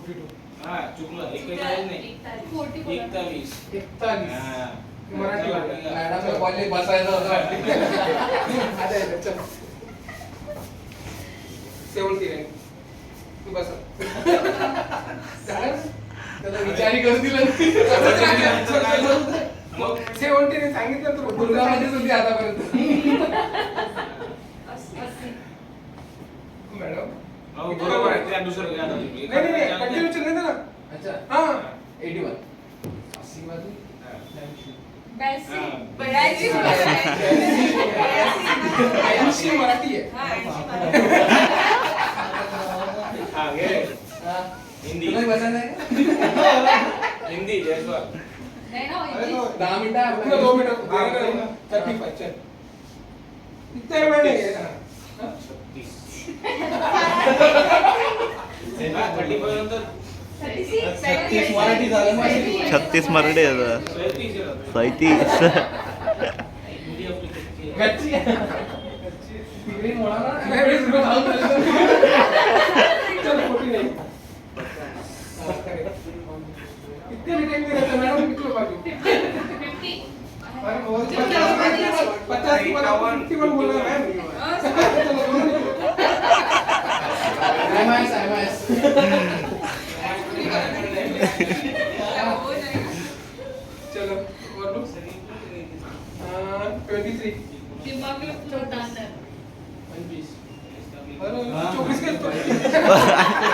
हा चुकलं 41 नाही 41. 41 हा. मराठी मॅडमला कॉलेज बसायचं होतं वाटतं. अरे चल 79 तू बस त्याला विचारी करू दिलं मग 79 सांगितलं तुला दुर्गामध्येच होती आतापर्यंत. मॅडम हो, बरोबर आहे त्या दुसरं काय आता तुम्ही? नाही नाही कंटिन्यू चल ना अच्छा हा 81 80 वाजून हा. 80 मराठी आहे हा, घे. हा. हिंदी. तुलाही बसायचं आहे का? हिंदी जयस्वाल. 10 मिनिटं आहे पुन्हा 2 मिनिटं 35 चल इतका वेळ नाही आहे ना. 36. हा, 30 पर्यंत 36 मराठी झालं माहिती. 36 मराठी आहे आता. 37 आहे. 37. हिंदी आपली कच्ची आहे. गच्ची तिकडे म्हणा ना. नाही, वेळेस रोज आऊट झालं. चल 49 इतके रिटेक नाही राहते मॅडम किती बाजू 50 51 बोलणार मॅम MIS. चलो और लुक 23 25. अरे 24 के तो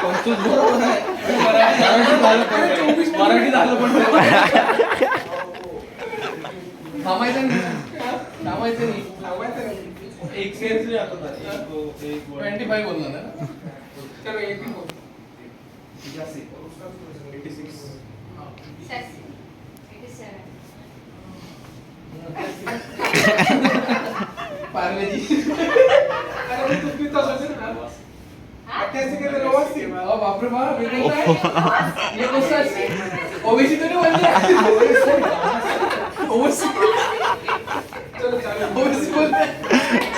पंचवीस बरोबर आहे. मराठी झालं पण थांबायचं नाही. थांबायचं नाही. लावायचं नाही. एक सेन्स रे आता 25 बोलणार ना. चलो 18 बोल 86. पार्लेजी. अरे तू किती तास असेल ना 88 के तो व्यवस्थित अहो बापरे बाप हे कोणतं आहे? हे कसं असते? ओबीसी तो नाही बोलते. ओबीसी चलो चालेल ओबीसी बोलते.